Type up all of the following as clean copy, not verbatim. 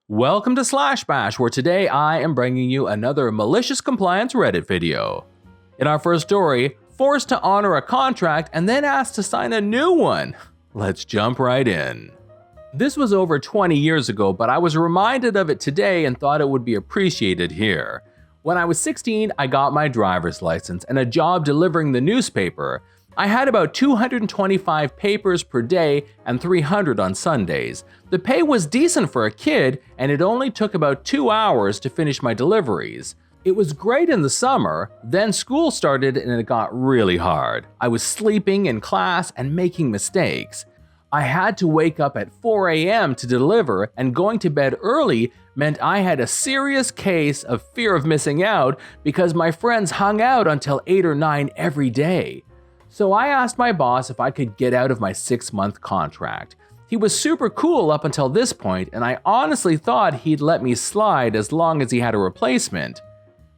Welcome to Slash Bash, where today I am bringing you another malicious compliance Reddit video. In our first story, forced to honor a contract and then asked to sign a new one. Let's jump right in. This was over 20 years ago, but I was reminded of it today and thought it would be appreciated here. When I was 16, I got my driver's license and a job delivering the newspaper. I had about 225 papers per day and 300 on Sundays. The pay was decent for a kid, and it only took about 2 hours to finish my deliveries. It was great in the summer, then school started and it got really hard. I was sleeping in class and making mistakes. I had to wake up at 4 a.m. to deliver, and going to bed early meant I had a serious case of fear of missing out because my friends hung out until 8 or 9 every day. So I asked my boss if I could get out of my 6-month contract. He was super cool up until this point, and I honestly thought he'd let me slide as long as he had a replacement.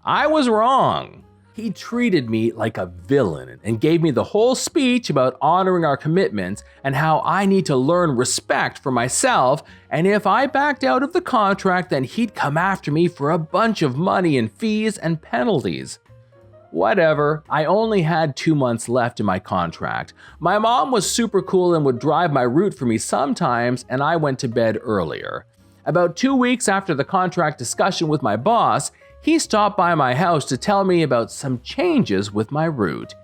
I was wrong. He treated me like a villain and gave me the whole speech about honoring our commitments and how I need to learn respect for myself, and if I backed out of the contract, then he'd come after me for a bunch of money in fees and penalties. Whatever, I only had 2 months left in my contract. My mom was super cool and would drive my route for me sometimes, and I went to bed earlier. About 2 weeks after the contract discussion with my boss, he stopped by my house to tell me about some changes with my route.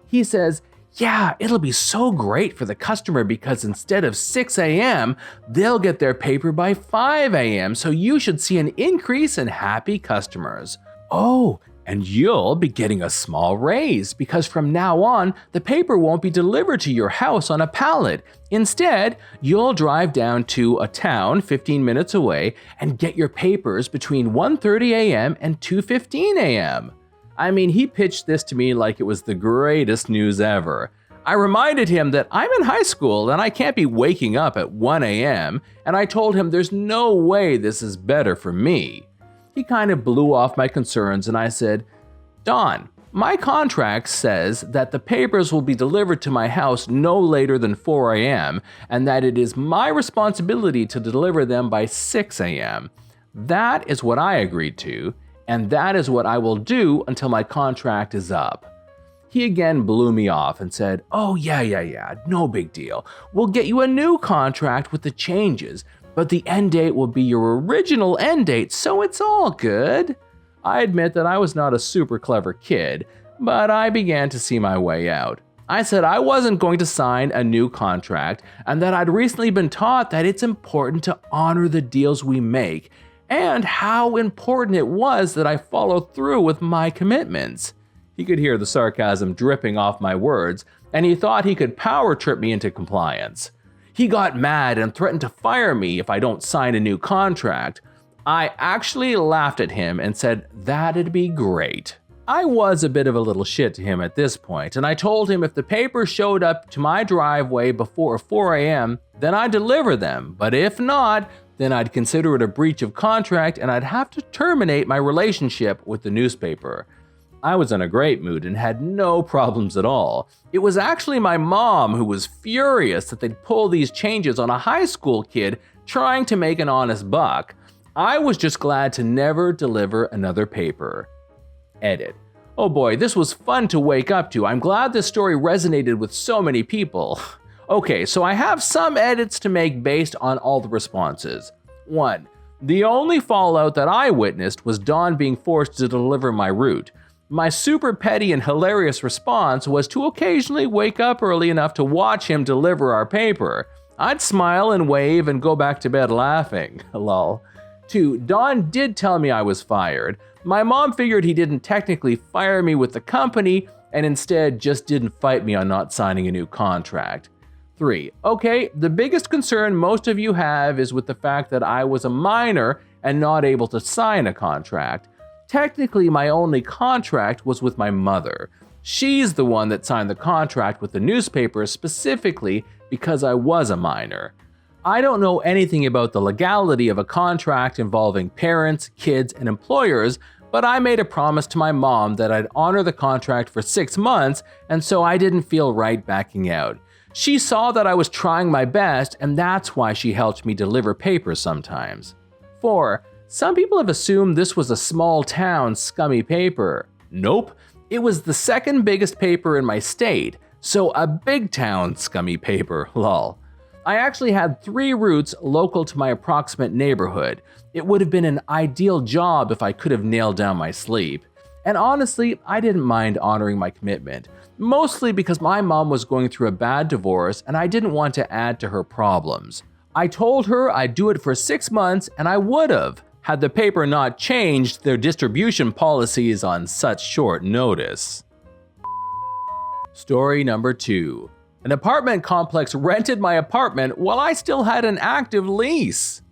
He says, "Yeah, it'll be so great for the customer because instead of 6 a.m., they'll get their paper by 5 a.m., so you should see an increase in happy customers. Oh, and you'll be getting a small raise because from now on, the paper won't be delivered to your house on a pallet. Instead, you'll drive down to a town 15 minutes away and get your papers between 1:30 a.m. and 2:15 a.m. I mean, he pitched this to me like it was the greatest news ever. I reminded him that I'm in high school and I can't be waking up at 1 a.m., and I told him there's no way this is better for me. He kind of blew off my concerns and I said, "Don, my contract says that the papers will be delivered to my house no later than 4 a.m. and that it is my responsibility to deliver them by 6 a.m. That is what I agreed to, and that is what I will do until my contract is up." He again blew me off and said, "Oh yeah, no big deal. We'll get you a new contract with the changes, but the end date will be your original end date, so it's all good." I admit that I was not a super clever kid, but I began to see my way out. I said I wasn't going to sign a new contract and that I'd recently been taught that it's important to honor the deals we make and how important it was that I follow through with my commitments. He could hear the sarcasm dripping off my words, and he thought he could power trip me into compliance. He got mad and threatened to fire me if I don't sign a new contract. I actually laughed at him and said that'd be great. I was a bit of a little shit to him at this point, and I told him if the papers showed up to my driveway before 4 a.m., then I'd deliver them, but if not, then I'd consider it a breach of contract and I'd have to terminate my relationship with the newspaper. I was in a great mood and had no problems at all. It was actually my mom who was furious that they'd pull these changes on a high school kid trying to make an honest buck. I was just glad to never deliver another paper. Edit. Oh boy, this was fun to wake up to. I'm glad this story resonated with so many people. Okay, so I have some edits to make based on all the responses. 1. The only fallout that I witnessed was Dawn being forced to deliver my route. My super petty and hilarious response was to occasionally wake up early enough to watch him deliver our paper. I'd smile and wave and go back to bed laughing. Lol. 2. Don did tell me I was fired. My mom figured he didn't technically fire me with the company and instead just didn't fight me on not signing a new contract. 3. Okay, the biggest concern most of you have is with the fact that I was a minor and not able to sign a contract. Technically, my only contract was with my mother. She's the one that signed the contract with the newspaper specifically because I was a minor. I don't know anything about the legality of a contract involving parents, kids, and employers, but I made a promise to my mom that I'd honor the contract for 6 months, and so I didn't feel right backing out. She saw that I was trying my best, and that's why she helped me deliver papers sometimes. before, some people have assumed this was a small town scummy paper. Nope, it was the second biggest paper in my state, so a big town scummy paper, lol. I actually had 3 routes local to my approximate neighborhood. It would have been an ideal job if I could have nailed down my sleep. And honestly, I didn't mind honoring my commitment, mostly because my mom was going through a bad divorce and I didn't want to add to her problems. I told her I'd do it for 6 months, and I would have, had the paper not changed their distribution policies on such short notice. Story number 2. An apartment complex rented my apartment while I still had an active lease.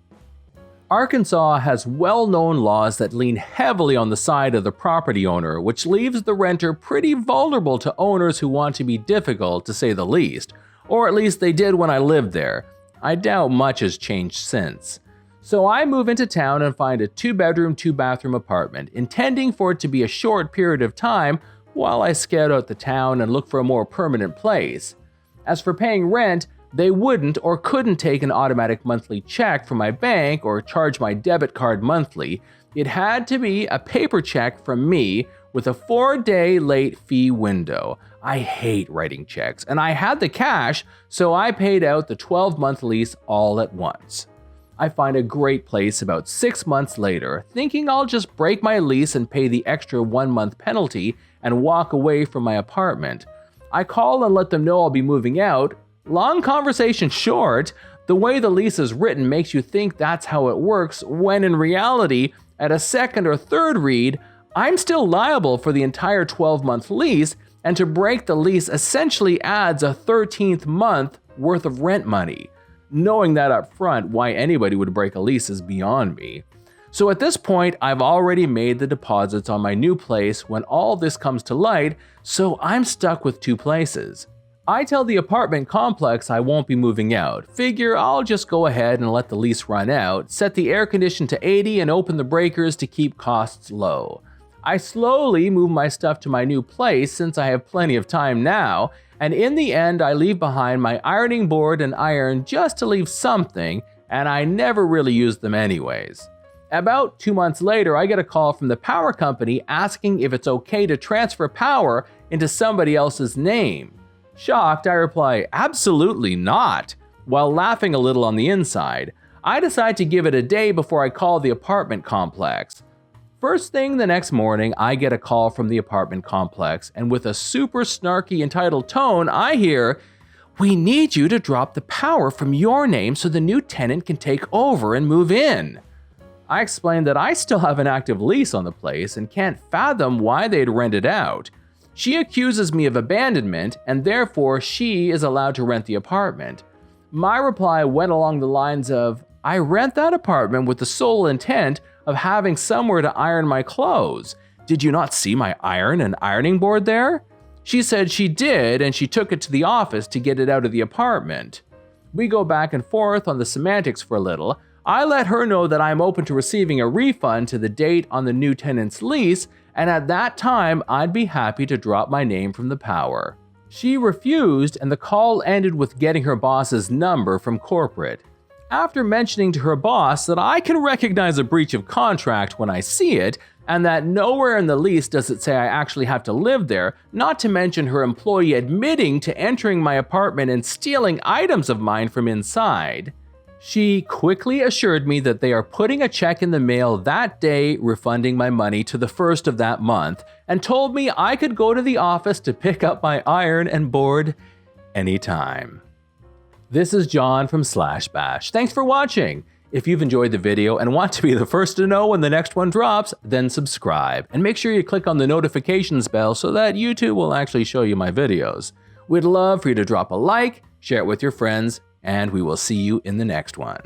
Arkansas has well-known laws that lean heavily on the side of the property owner, which leaves the renter pretty vulnerable to owners who want to be difficult, to say the least. Or at least they did when I lived there. I doubt much has changed since. So I move into town and find a 2-bedroom, 2-bathroom apartment, intending for it to be a short period of time while I scout out the town and look for a more permanent place. As for paying rent, they wouldn't or couldn't take an automatic monthly check from my bank or charge my debit card monthly. It had to be a paper check from me with a 4-day late fee window. I hate writing checks, and I had the cash, so I paid out the 12-month lease all at once. I find a great place about 6 months later, thinking I'll just break my lease and pay the extra 1-month penalty and walk away from my apartment. I call and let them know I'll be moving out. Long conversation short, the way the lease is written makes you think that's how it works, when in reality, at a second or third read, I'm still liable for the entire 12-month lease, and to break the lease essentially adds a 13th month worth of rent money. Knowing that up front, why anybody would break a lease is beyond me. So at this point, I've already made the deposits on my new place when all this comes to light, so I'm stuck with 2 places. I tell the apartment complex I won't be moving out. Figure I'll just go ahead and let the lease run out, set the air condition to 80 and open the breakers to keep costs low. I slowly move my stuff to my new place since I have plenty of time now, and in the end I leave behind my ironing board and iron just to leave something, and I never really use them anyways. About 2 months later, I get a call from the power company asking if it's okay to transfer power into somebody else's name. Shocked, I reply, absolutely not, while laughing a little on the inside. I decide to give it a day before I call the apartment complex. First thing the next morning, I get a call from the apartment complex, and with a super snarky entitled tone, I hear, "We need you to drop the power from your name so the new tenant can take over and move in." I explained that I still have an active lease on the place and can't fathom why they'd rent it out. She accuses me of abandonment, and therefore she is allowed to rent the apartment. My reply went along the lines of, "I rent that apartment with the sole intent of having somewhere to iron my clothes. Did you not see my iron and ironing board there?" She said she did, and she took it to the office to get it out of the apartment. We go back and forth on the semantics for a little. I let her know that I'm open to receiving a refund to the date on the new tenant's lease, and at that time I'd be happy to drop my name from the power. She refused, and the call ended with getting her boss's number from corporate. After mentioning to her boss that I can recognize a breach of contract when I see it, and that nowhere in the lease does it say I actually have to live there, not to mention her employee admitting to entering my apartment and stealing items of mine from inside, she quickly assured me that they are putting a check in the mail that day refunding my money to the first of that month, and told me I could go to the office to pick up my iron and board anytime. This is John from /bash. Thanks for watching. If you've enjoyed the video and want to be the first to know when the next one drops, then subscribe. And make sure you click on the notifications bell so that YouTube will actually show you my videos. We'd love for you to drop a like, share it with your friends, and we will see you in the next one.